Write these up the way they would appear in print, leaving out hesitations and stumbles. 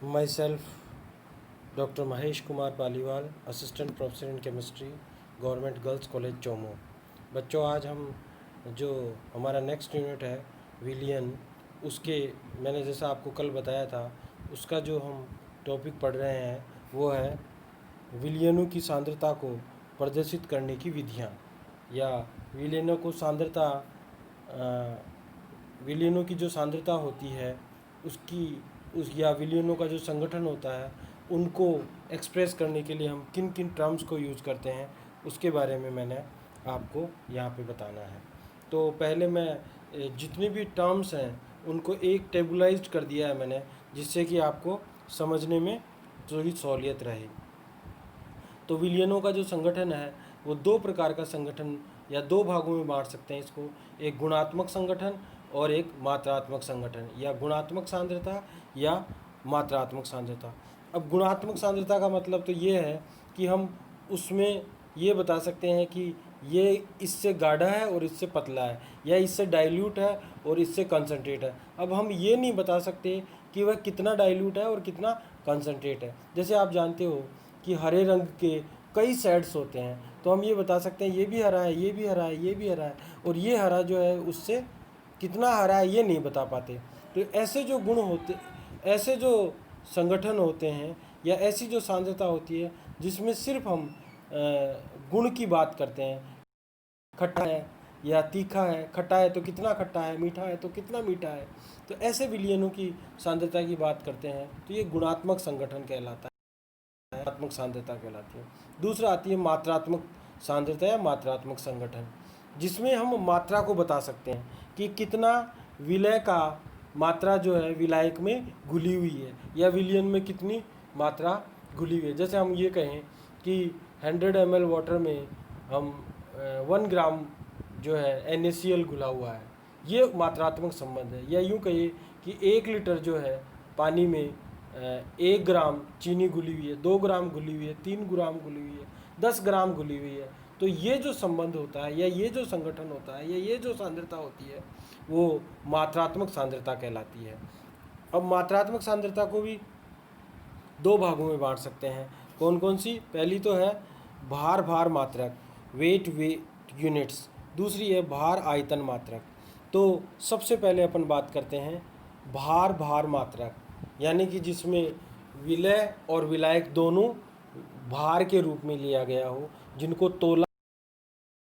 My self doctor Mahesh Kumar Paliwal, assistant professor in chemistry, government girls college Chomu. बच्चों, आज हम जो हमारा नेक्स्ट यूनिट है विलियन, उसके मैंने जैसा आपको कल बताया था उसका जो हम टॉपिक पढ़ रहे हैं वो है विलियनों की सांद्रता को प्रदर्शित करने की विधियाँ, या विलियनों को सांद्रता विलियनों की जो सांद्रता होती है उस या विलियनों का जो संगठन होता है उनको एक्सप्रेस करने के लिए हम किन किन टर्म्स को यूज़ करते हैं उसके बारे में मैंने आपको यहाँ पे बताना है। तो पहले मैं जितने भी टर्म्स हैं उनको एक टेबुलाइज्ड कर दिया है मैंने, जिससे कि आपको समझने में थोड़ी सहूलियत रहे। तो विलियनों का जो संगठन है वो दो प्रकार का संगठन या दो भागों में बांट सकते हैं इसको, एक गुणात्मक संगठन और एक मात्रात्मक संगठन, या गुणात्मक सांद्रता या मात्रात्मक सांद्रता। अब गुणात्मक सांद्रता का मतलब तो ये है कि हम उसमें ये बता सकते हैं कि ये इससे गाढ़ा है और इससे पतला है, या इससे डाइल्यूट है और इससे कंसनट्रेट है। अब हम ये नहीं बता सकते कि वह कितना डाइल्यूट है और कितना कंसनट्रेट है। जैसे आप जानते हो कि हरे रंग के कई शेड्स होते हैं, तो हम ये बता सकते हैं ये भी हरा है, ये भी हरा है, ये भी हरा है, और ये हरा जो है उससे कितना हरा है ये नहीं बता पाते। तो ऐसे जो गुण होते, ऐसे जो संगठन होते हैं या ऐसी जो सांद्रता होती है जिसमें सिर्फ हम गुण की बात करते हैं, खट्टा है या तीखा है, खट्टा है तो कितना खट्टा है, मीठा है तो कितना मीठा है, तो ऐसे विलियनों की सांद्रता की बात करते हैं, तो ये गुणात्मक संगठन कहलाता है, मात्रात्मक सांद्रता कहलाती है। दूसरा आती है मात्रात्मक सांद्रता या मात्रात्मक संगठन, जिसमें हम मात्रा को बता सकते हैं कि कितना विलय का मात्रा जो है विलायक में घुली हुई है, या विलियन में कितनी मात्रा घुली हुई है। जैसे हम ये कहें कि 100 ml वाटर में हम 1 ग्राम जो है NaCl घुला हुआ है, ये मात्रात्मक संबंध है। या यूँ कहिए कि 1 लीटर जो है पानी में 1 ग्राम चीनी घुली हुई है, 2 ग्राम घुली हुई है, 3 ग्राम घुली हुई है, 10 ग्राम घुली हुई है। तो ये जो संबंध होता है या ये जो संगठन होता है या ये जो सांद्रता होती है वो मात्रात्मक सांद्रता कहलाती है। अब मात्रात्मक सांद्रता को भी दो भागों में बांट सकते हैं। कौन कौन सी? पहली तो है भार मात्रक, वेट यूनिट्स। दूसरी है भार आयतन मात्रक। तो सबसे पहले अपन बात करते हैं भार मात्रक, यानी कि जिसमें विलय और विलायक दोनों भार के रूप में लिया गया हो, जिनको तोला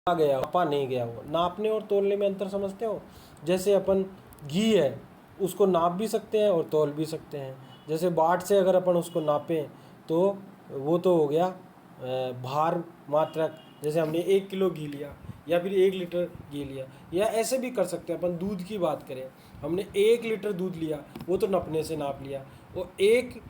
गया, नापा नहीं गया हो। नापने और तोलने में अंतर समझते हो? जैसे अपन घी है उसको नाप भी सकते हैं और तोल भी सकते हैं। जैसे बाट से अगर अपन उसको नापें तो वो तो हो गया भार मात्रक, जैसे हमने 1 किलो घी लिया या फिर 1 लीटर घी लिया। या ऐसे भी कर सकते हैं अपन, दूध की बात करें, हमने 1 लीटर दूध लिया, वो तो नपने से नाप लिया, और 1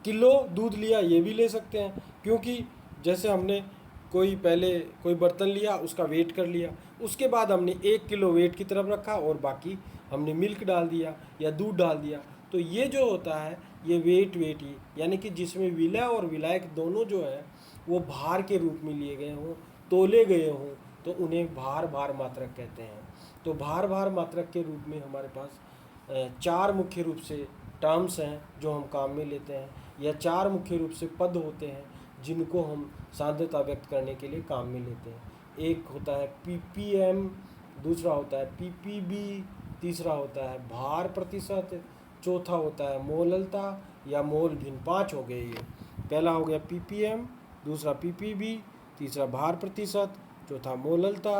किलो दूध लिया ये भी ले सकते हैं, क्योंकि जैसे हमने कोई बर्तन लिया, उसका वेट कर लिया, उसके बाद हमने 1 किलो वेट की तरफ रखा और बाकी हमने मिल्क डाल दिया या दूध डाल दिया। तो ये जो होता है ये वेट ही, यानी कि जिसमें विलय और विलायक दोनों जो है वो भार के रूप में लिए गए हों, तोले गए हों, तो उन्हें भार मात्रक कहते हैं। तो भार मात्रक के रूप में हमारे पास 4 मुख्य रूप से टर्म्स हैं जो हम काम में लेते हैं, या 4 मुख्य रूप से पद होते हैं जिनको हम सांद्रता व्यक्त करने के लिए काम में लेते हैं। एक होता है ppm, दूसरा होता है ppb, तीसरा होता है भार प्रतिशत, चौथा होता है मोललता या मोल भिन्न। 5 हो गए ये। पहला हो गया ppm, दूसरा ppb, तीसरा भार प्रतिशत, चौथा मोललता,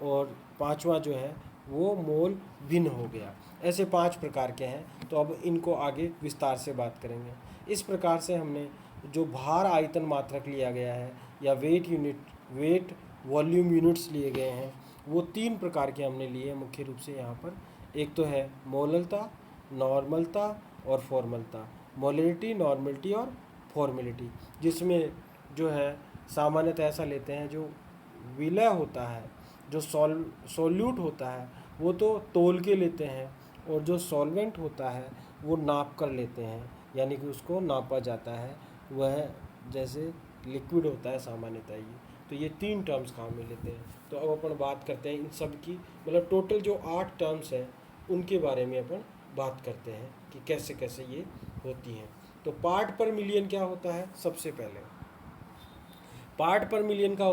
और पांचवा जो है वो मोल भिन्न हो गया। ऐसे 5 प्रकार के हैं। तो अब इनको आगे विस्तार से बात करेंगे। इस प्रकार से हमने जो भार आयतन मात्रक लिया गया है या वेट वॉल्यूम यूनिट्स लिए गए हैं, वो 3 प्रकार के हमने लिए हैं मुख्य रूप से यहाँ पर। एक तो है मोललता, नॉर्मलता और फॉर्मलता। मोलरिटी, नॉर्मलिटी और फॉर्मेलिटी, जिसमें जो है सामान्यतः ऐसा लेते हैं जो विलय होता है, जो सॉल्यूट होता है वो तो तोल के लेते हैं, और जो सॉल्वेंट होता है वो नाप कर लेते हैं, यानी कि उसको नापा जाता है, वह जैसे लिक्विड होता है सामान्यतः ये। तो ये 3 टर्म्स काम में लेते हैं। तो अब अपन बात करते हैं इन सब की, मतलब टोटल जो 8 टर्म्स हैं उनके बारे में अपन बात करते हैं कि कैसे कैसे ये होती हैं। तो पार्ट पर मिलियन क्या होता है? सबसे पहले पार्ट पर मिलियन का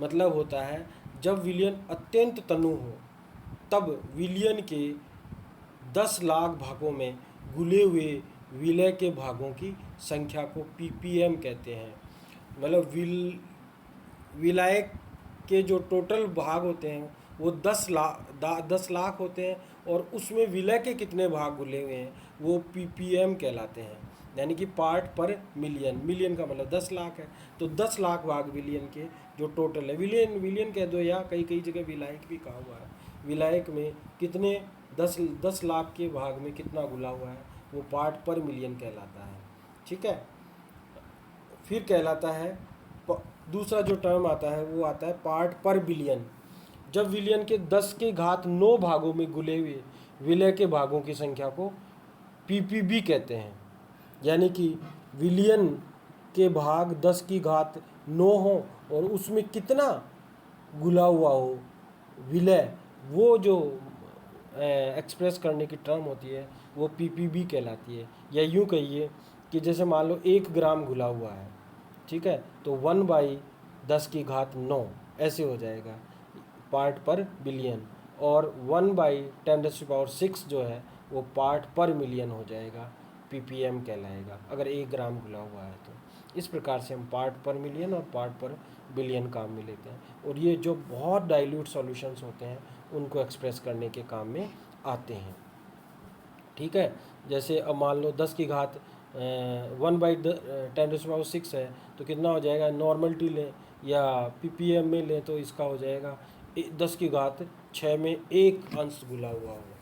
मतलब होता है जब विलयन अत्यंत तनु हो, तब विलयन के 10 लाख भागों में घुले हुए विलय के भागों की संख्या को पीपीएम कहते हैं। मतलब विलायक के जो टोटल भाग होते हैं वो 10 लाख होते हैं, और उसमें विलय के कितने भाग घुले हुए हैं वो पीपीएम कहलाते हैं। यानी कि पार्ट पर मिलियन, मिलियन का मतलब 10 लाख है, तो 10 लाख भाग विलियन के जो टोटल है, विलियन कह दो, या कई कई जगह विलायक भी कहा हुआ है। विलायक में कितने 10 लाख के भाग में कितना घुला हुआ है वो पार्ट पर मिलियन कहलाता है। ठीक है। फिर कहलाता है दूसरा जो टर्म आता है वो आता है पार्ट पर बिलियन। जब विलियन के 10 के घात 9 भागों में घुले हुए विलय के भागों की संख्या को पीपीबी कहते हैं। यानी कि विलियन के भाग 10 की घात 9 हो और उसमें कितना घुला हुआ हो विलय, वो जो एक्सप्रेस करने की टर्म होती है वो पीपीबी कहलाती है। या यूँ कहिए कि जैसे मान लो 1 ग्राम घुला हुआ है, ठीक है, तो 1/10 की घात 9 ऐसे हो जाएगा पार्ट पर बिलियन, और 1/10⁶ जो है वो पार्ट पर मिलियन हो जाएगा, पीपीएम कहलाएगा अगर 1 ग्राम घुला हुआ है तो। इस प्रकार से हम पार्ट पर मिलियन और पार्ट पर बिलियन काम में लेते हैं, और ये जो बहुत डाइल्यूट सॉल्यूशंस होते हैं उनको एक्सप्रेस करने के काम में आते हैं। ठीक है। जैसे अब मान लो 10 की घात 1/10⁶ है, तो कितना हो जाएगा? नॉर्मलिटी लें या पीपीएम में लें तो इसका हो जाएगा 10 की घात 6 में 1 अंश घुला हुआ होगा।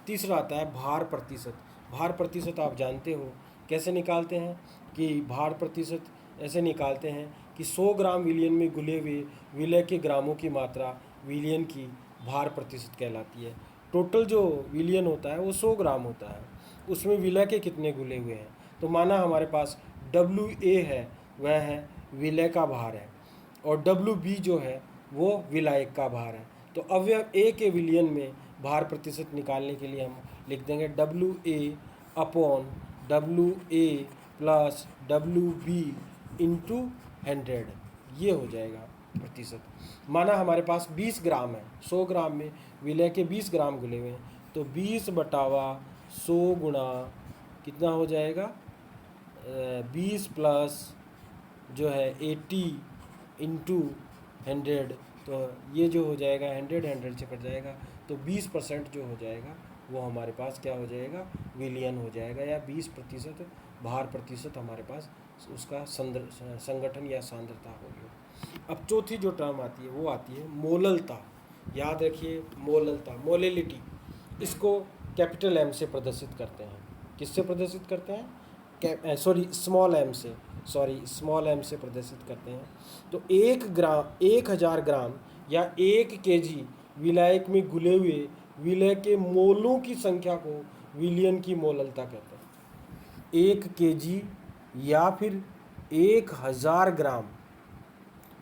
तीसरा आता है भार प्रतिशत। भार प्रतिशत आप जानते हो कैसे निकालते हैं कि भार प्रतिशत ऐसे निकालते हैं कि 100 ग्राम विलियन में घुले हुए विलय के ग्रामों की मात्रा विलियन की भार प्रतिशत कहलाती है। टोटल जो विलियन होता है वो 100 ग्राम होता है, उसमें विलय के कितने घुले हुए हैं, तो माना हमारे पास WA है, वह है विलय का भार है, और WB जो है वो विलायक का भार है। तो अवयव A के विलियन में भार प्रतिशत निकालने के लिए हम लिख देंगे WA/WA प्लस WB इंटू 100, ये हो जाएगा प्रतिशत। माना हमारे पास 20 ग्राम है, 100 ग्राम में विलय के 20 ग्राम घुले हुए हैं, तो 20/100 गुणा कितना हो जाएगा 20 प्लस जो है 80 इंटू 100, तो ये जो हो जाएगा 100 से कट जाएगा, तो 20% जो हो जाएगा वो हमारे पास क्या हो जाएगा? विलियन हो जाएगा, या 20% भार प्रतिशत हमारे पास उसका संगठन या सांद्रता होगी। अब चौथी जो टर्म आती है वो आती है मोललता। याद रखिए मोललता, मोलेलिटी, इसको कैपिटल M से प्रदर्शित करते हैं। किससे प्रदर्शित करते हैं? स्मॉल m से प्रदर्शित करते हैं। तो 1000 ग्राम या 1 kg विलायक में घुले हुए विलय के मोलों की संख्या को विलियन की मोललता कहते हैं। 1 kg या फिर 1000 ग्राम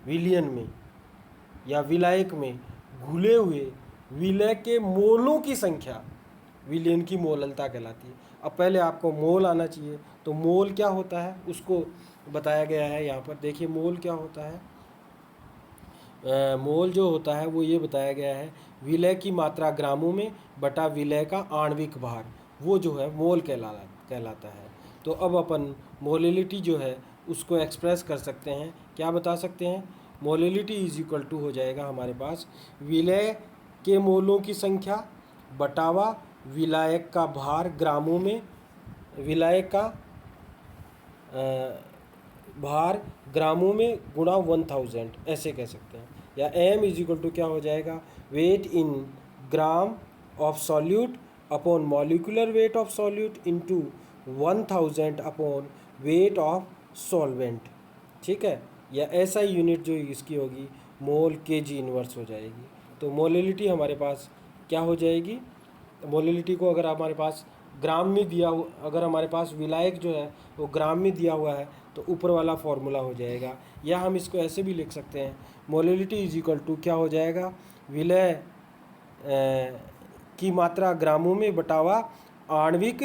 विलियन में या विलायक में घुले हुए विलय के मोलों की संख्या विलियन की मोललता कहलाती है। अब पहले आपको मोल आना चाहिए, तो मोल क्या होता है उसको बताया गया है यहाँ पर। देखिए मोल क्या होता है। मोल जो होता है वो ये बताया गया है, विलय की मात्रा ग्रामों में बटा विलय का आणविक भार, वो जो है मोल कहलाता है। तो अब अपन मोलिलिटी जो है उसको एक्सप्रेस कर सकते हैं। क्या बता सकते हैं? मोलिलिटी इज इक्वल टू हो जाएगा हमारे पास विलय के मोलों की संख्या बटावा विलायक का भार ग्रामों में, विलायक का भार ग्रामों में गुणा 1000, ऐसे कह सकते हैं। या M इज इक्वल टू क्या हो जाएगा? Weight in gram of solute upon molecular weight of solute into 1000 upon weight of solvent. ठीक है। या ऐसा यूनिट जो इसकी होगी मोल kg इनवर्स हो जाएगी। तो मोलिलिटी हमारे पास क्या हो जाएगी? मोलिलिटी को अगर हमारे पास ग्राम में दिया हुआ, अगर हमारे पास विलायक जो है वो ग्राम में दिया हुआ है तो ऊपर वाला फॉर्मूला हो जाएगा। या हम इसको ऐसे भी लिख सकते हैं, मोलिलिटी इज इक्वल टू क्या हो जाएगा? विलय की मात्रा ग्रामों में बटावा आणविक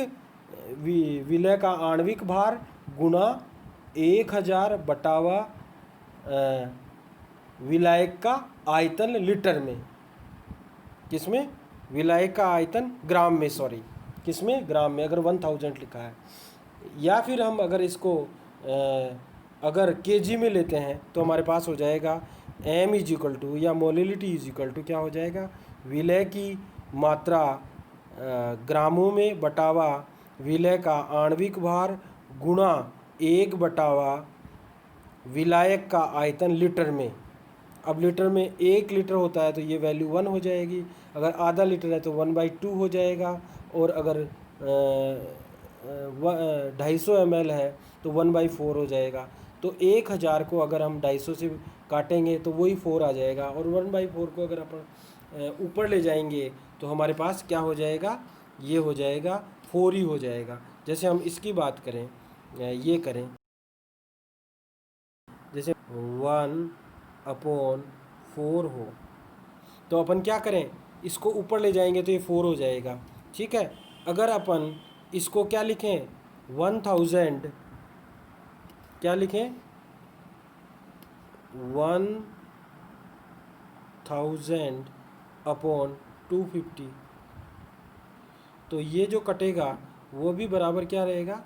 विलय का आणविक भार गुणा 1000 बटावा विलायक का आयतन लीटर में। किसमें? विलायक का आयतन ग्राम में, सॉरी किसमें? ग्राम में, अगर 1000 लिखा है। या फिर हम अगर इसको अगर केजी में लेते हैं तो हमारे पास हो जाएगा m इज इक्वल टू या मोलिलिटी इज इक्वल टू क्या हो जाएगा? विलय की मात्रा ग्रामों में बटावा विलय का आणविक भार गुणा 1 बटावा विलायक का आयतन लीटर में। अब लीटर में 1 लीटर होता है तो ये वैल्यू 1 हो जाएगी, अगर आधा लीटर है तो 1/2 हो जाएगा, और अगर 250 ml है तो 1/4 हो जाएगा। तो 1000 को अगर हम 250 से काटेंगे तो वही 4 आ जाएगा, और 1/4 को अगर अपन ऊपर ले जाएंगे तो हमारे पास क्या हो जाएगा? ये हो जाएगा 4 ही हो जाएगा। जैसे हम इसकी बात करें, ये करें, जैसे 1/4 हो तो अपन क्या करें? इसको ऊपर ले जाएंगे तो ये 4 हो जाएगा, ठीक है। अगर अपन इसको क्या लिखें? 1000 क्या लिखें? 1000/250, तो ये जो कटेगा वो भी बराबर क्या रहेगा?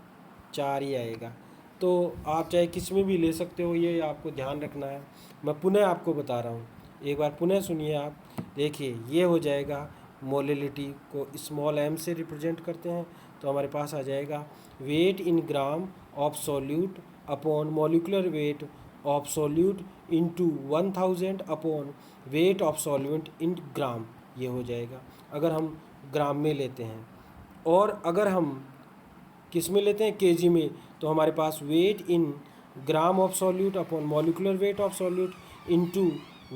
4 ही आएगा। तो आप चाहे किस में भी ले सकते हो, ये आपको ध्यान रखना है। मैं पुनः आपको बता रहा हूँ, एक बार पुनः सुनिए आप। देखिए ये हो जाएगा, मोलिलिटी को स्मॉल m से रिप्रेजेंट करते हैं तो हमारे पास आ जाएगा weight in gram of solute upon molecular weight of solute into 1000 upon weight of solute in gram, ये हो जाएगा अगर हम ग्राम में लेते हैं। और अगर हम किस में लेते हैं? केजी में, तो हमारे पास weight in gram of solute upon molecular weight of solute into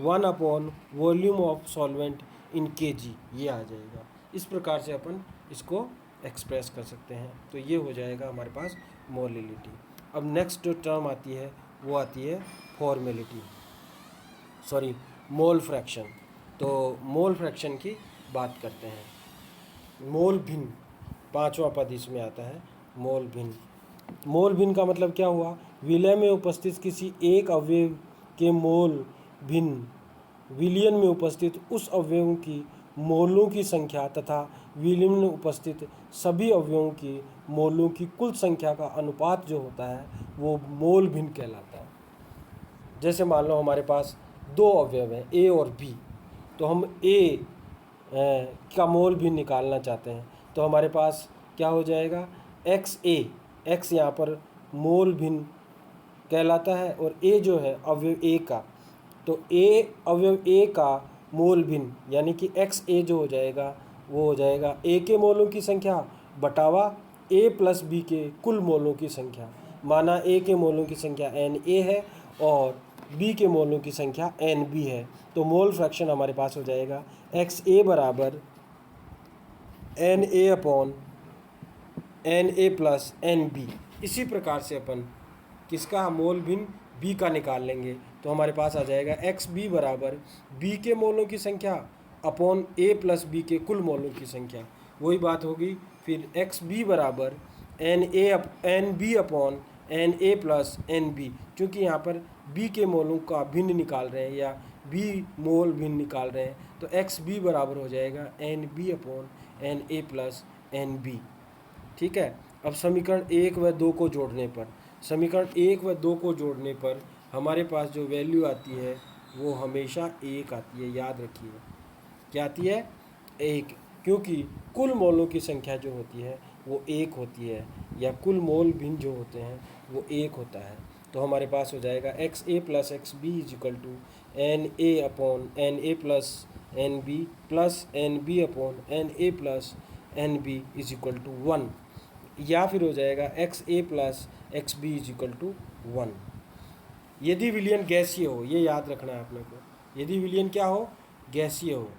1 upon volume of solvent in KG, ये आ जाएगा। इस प्रकार से अपन इसको एक्सप्रेस कर सकते हैं। तो ये हो जाएगा हमारे पास मोलिलिटी। अब नेक्स्ट जो टर्म आती है वो आती है फॉर्मेलिटी, सॉरी मोल फ्रैक्शन। तो मोल फ्रैक्शन की बात करते हैं। मोल भिन्न, 5वां पद इसमें आता है, मोल भिन्न। मोल भिन्न का मतलब क्या हुआ? विलय में उपस्थित किसी एक अवयव के मोल भिन्न विलयन में उपस्थित उस अवयवों की मोलों की संख्या तथा विलयन में उपस्थित सभी अवयवों की मोलों की कुल संख्या का अनुपात जो होता है वो मोल भिन्न कहलाता है। जैसे मान लो हमारे पास 2 अवयव हैं ए और बी, तो हम ए का मोल भिन्न निकालना चाहते हैं तो हमारे पास क्या हो जाएगा? एक्स ए, एक्स यहाँ पर मोल भिन्न कहलाता है, और ए जो है अवयव ए का, तो ए अवयव ए का मोल भिन्न यानी कि एक्स ए जो हो जाएगा वो हो जाएगा ए के मोलों की संख्या बटावा ए प्लस बी के कुल मोलों की संख्या। माना ए के मोलों की संख्या एन ए है और बी के मोलों की संख्या एन बी है, तो मोल फ्रैक्शन हमारे पास हो जाएगा एक्स ए बराबर n a upon n a plus n b. इसी प्रकार से अपन किसका मोल भिन्न बी का निकाल लेंगे तो हमारे पास आ जाएगा एक्स बी बराबर बी के मोलों की संख्या अपॉन ए प्लस बी के कुल मोलों की संख्या। वही बात होगी फिर एक्स बी बराबर n b upon n a plus n b, चूँकि यहाँ पर बी के मोलों का भिन्न निकाल रहे हैं या बी मोल भिन्न निकाल रहे हैं, तो एक्स बी बराबर हो जाएगा n b upon n a plus n b. ठीक है। अब समीकरण 1 व 2 को जोड़ने पर, समीकरण 1 व 2 को जोड़ने पर हमारे पास जो वैल्यू आती है वो हमेशा 1 आती है, याद रखिए। क्या आती है? 1, क्योंकि कुल मोलों की संख्या जो होती है वो 1 होती है, या कुल मोल भिन्न जो होते हैं वो 1 होता है। तो हमारे पास हो जाएगा x a plus x b is equal to n a upon n a plus n b plus n b upon n a plus n b is equal to 1, या फिर हो जाएगा x a plus x b is equal to 1। यदि विलयन गैसीय हो, ये याद रखना है आपने को, यदि विलयन क्या हो? गैसीय हो।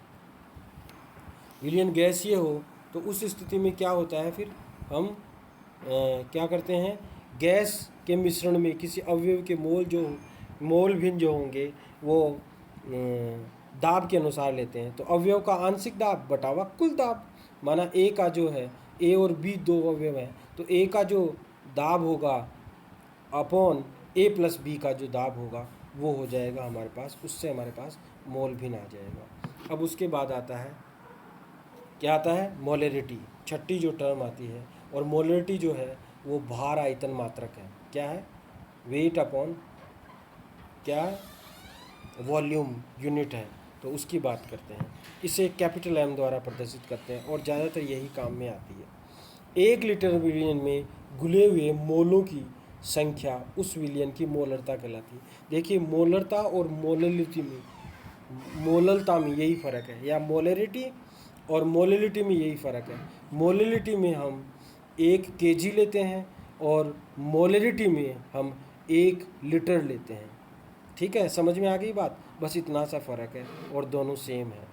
विलयन गैसीय हो तो उस स्थिति में क्या होता है, फिर हम क्या करते हैं, गैस के मिश्रण में किसी अवयव के मोल भिन्न जो होंगे वो दाब के अनुसार लेते हैं। तो अवयव का आंशिक दाब बटावा कुल दाब, माना ए का जो है, ए और बी 2 अवयव हैं तो ए का जो दाब होगा अपॉन ए प्लस बी का जो दाब होगा वो हो जाएगा हमारे पास, उससे हमारे पास मोल भिन्न आ जाएगा। अब उसके बाद आता है, क्या आता है, मोलरिटी, छठी जो टर्म आती है। और मोलरिटी जो है वो भार आयतन मात्रक है। क्या है, वेट अपॉन क्या है, वॉल्यूम यूनिट है। तो उसकी बात करते हैं, इसे कैपिटल एम द्वारा प्रदर्शित करते हैं और ज़्यादातर यही काम में आती है। 1 लीटर विलियन में घुले हुए मोलों की संख्या उस विलियन की मोलरता कहलाती है। देखिए मोलरता और मोललता में यही फ़र्क है, या मोलरिटी और मोलिलिटी में यही फ़र्क है। मोलिलिटी में हम 1 kg लेते हैं और मोलरिटी में हम 1 लीटर लेते हैं। ठीक है, समझ में आ गई बात, बस इतना सा फ़र्क है और दोनों सेम है।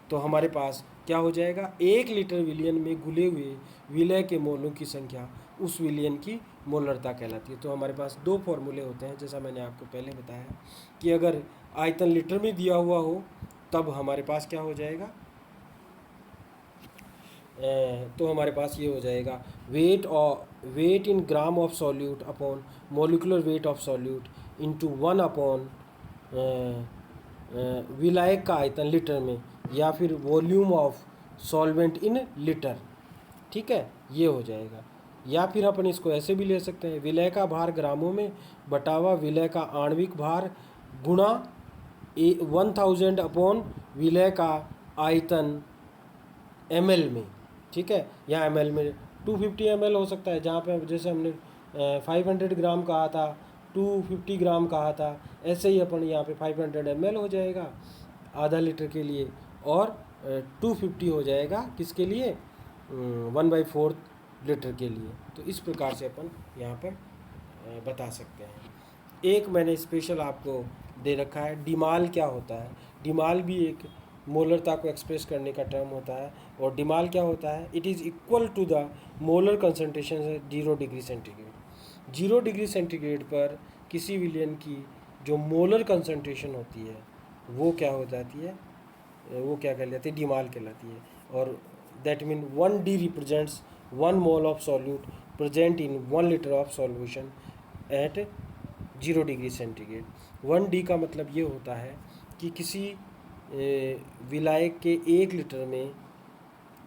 तो हमारे पास क्या हो जाएगा, 1 लीटर विलियन में घुले हुए विलय के मोलों की संख्या उस विलियन की मोलरता कहलाती है। तो हमारे पास 2 फॉर्मूले होते हैं, जैसा मैंने आपको पहले बताया कि अगर आयतन लीटर में दिया हुआ हो तब हमारे पास क्या हो जाएगा, तो हमारे पास ये हो जाएगा weight in gram of solute upon molecular weight of solute into 1 upon विलायक का आयतन लीटर में, या फिर volume of solvent in litre. ठीक है, ये हो जाएगा। या फिर अपन इसको ऐसे भी ले सकते हैं, विलय का भार ग्रामों में बटावा विलय का आणविक भार गुणा 1000 अपॉन विलय का आयतन ml में। ठीक है, यहाँ ml में 250 ml हो सकता है, जहाँ पे जैसे हमने 500 ग्राम कहा था, 250 ग्राम कहा था, ऐसे ही अपन यहाँ पे 500 ml हो जाएगा आधा लीटर के लिए, और 250 हो जाएगा किसके लिए, 1/4 लीटर के लिए। तो इस प्रकार से अपन यहाँ पर बता सकते हैं। एक मैंने स्पेशल आपको दे रखा है, डिमाल क्या होता है। डिमाल भी एक मोलरता को एक्सप्रेस करने का टर्म होता है। और डिमाल क्या होता है, it is equal to the molar concentration 0 degree centigrade. 0 degree centigrade पर किसी विलियन की जो मोलर कंसनट्रेशन होती है वो क्या हो जाती है, वो क्या कहलाती है, डिमाल कहलाती है। और that mean 1D represents 1 mole of solute present in 1 litre of solution at 0 degree centigrade. 1D का मतलब ये होता है कि किसी विलायक के 1 लीटर में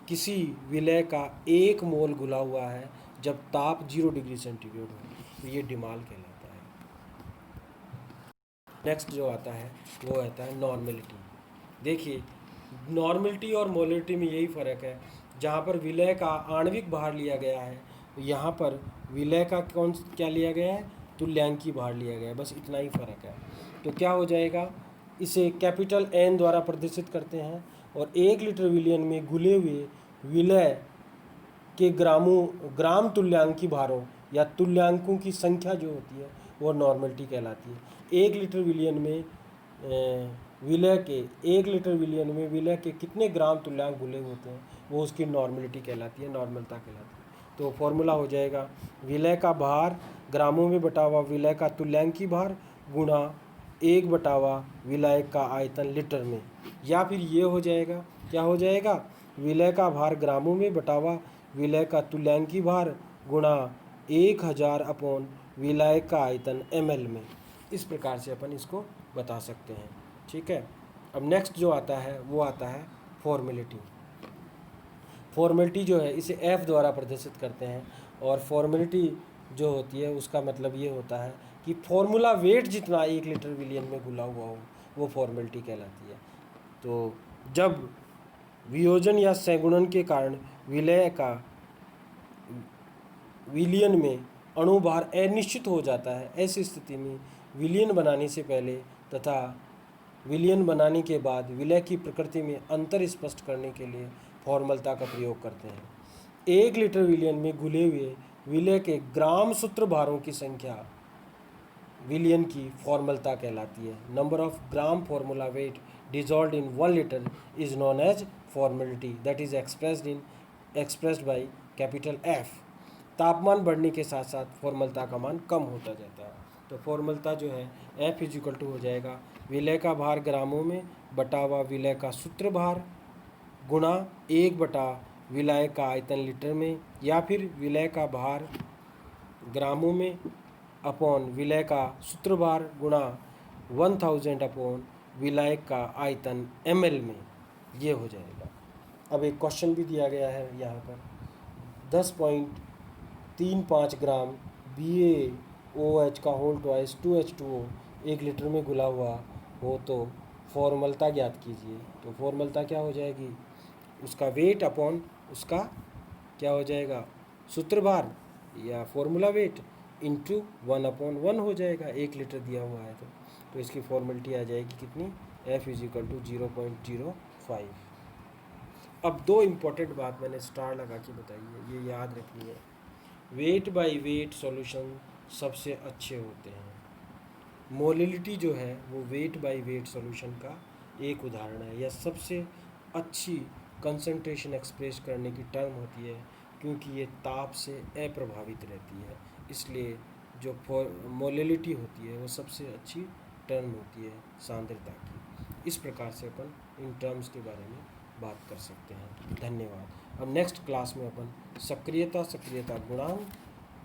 किसी विलय का 1 मोल घुला हुआ है जब ताप 0 डिग्री सेंटीग्रेड हो, तो ये डिमाल कहलाता है। नेक्स्ट जो आता है वो आता है नॉर्मेलिटी। देखिए नॉर्मेलिटी और मोलरिटी में यही फ़र्क है, जहाँ पर विलय का आणविक भार लिया गया है, यहाँ पर विलय का क्या लिया गया है, तुल्यांकी भार लिया गया है, बस इतना ही फ़र्क है। तो क्या हो जाएगा, इसे कैपिटल N द्वारा प्रदर्शित करते हैं और 1 लीटर विलियन में घुले हुए विलय के ग्राम तुल्यांकी भारों या तुल्यांकों की संख्या जो होती है वो नॉर्मेलिटी कहलाती है। 1 लीटर विलियन में विलय के 1 लीटर विलियन में विलय के कितने ग्राम तुल्यांक घुले होते हैं वो उसकी नॉर्मेलिटी कहलाती है, नॉर्मलता कहलाती है। तो फॉर्मूला हो जाएगा, विलय का भार ग्रामों में बटावा विलय का तुल्यांकी भार गुणा 1/, विलायक का आयतन लीटर में। या फिर ये हो जाएगा, क्या हो जाएगा, विलय का भार ग्रामों में बटावा विलय का तुल्यांकी भार गुणा 1000 अपॉन विलायक का आयतन ml में। इस प्रकार से अपन इसको बता सकते हैं। ठीक है, अब नेक्स्ट जो आता है वो आता है फॉर्मेलिटी। फॉर्मेलिटी जो है इसे F द्वारा प्रदर्शित करते हैं। और फॉर्मेलिटी जो होती है उसका मतलब ये होता है कि फॉर्मूला वेट जितना 1 लीटर विलियन में घुला हुआ हो वो फॉर्मेलिटी कहलाती है। तो जब वियोजन या संगुणन के कारण विलय का विलियन में अणुभार अनिश्चित हो जाता है, ऐसी स्थिति में विलियन बनाने से पहले तथा विलियन बनाने के बाद विलय की प्रकृति में अंतर स्पष्ट करने के लिए फॉर्मलता का प्रयोग करते हैं। 1 लीटर विलियन में घुले हुए विलय के ग्राम सूत्र भारों की संख्या विलियन की फॉर्मलता कहलाती है। Number of gram formula wait dissolved in 1 liter is known as formality, that is expressed by capital F। तापमान बढ़ने के साथ साथ फॉर्मलता का मान कम होता जाता है। तो फॉर्मलता जो है F = हो जाएगा विलय का भार ग्रामों में बटावा विलय का सूत्र भार गुणा 1/ विलाय का आयतन लीटर में, या फिर विलय का भार ग्रामों में अपॉन विलय का सूत्रभार गुणा 1000 अपॉन विलय का आयतन ml में, ये हो जाएगा। अब एक क्वेश्चन भी दिया गया है यहाँ पर, 10.35 ग्राम BaOH का होल ट्वाइस 2H2O 1 लीटर में घुला हुआ हो तो फॉर्मलता ज्ञात कीजिए। तो फॉर्मलता क्या हो जाएगी, उसका वेट अपॉन उसका क्या हो जाएगा, सूत्रभार या फॉर्मूला वेट इंटू 1/1 हो जाएगा, 1 लीटर दिया हुआ है तो इसकी फॉर्मेलिटी आ जाएगी कितनी, F = 0.05। अब दो इम्पोर्टेंट बात मैंने स्टार लगा के बताई है, ये याद रखनी है। वेट बाय वेट सॉल्यूशन सबसे अच्छे होते हैं। मोलिलिटी जो है वो वेट बाय वेट सॉल्यूशन का एक उदाहरण है, यह सबसे अच्छी कंसंट्रेशन एक्सप्रेस करने की टर्म होती है, क्योंकि ये ताप से अप्रभावित रहती है, इसलिए जो मोलिलिटी होती है वो सबसे अच्छी टर्म होती है सांद्रता की। इस प्रकार से अपन इन टर्म्स के बारे में बात कर सकते हैं। धन्यवाद। अब नेक्स्ट क्लास में अपन सक्रियता गुणांक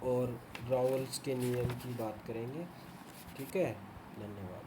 और रावल्स के नियम की बात करेंगे। ठीक है, धन्यवाद।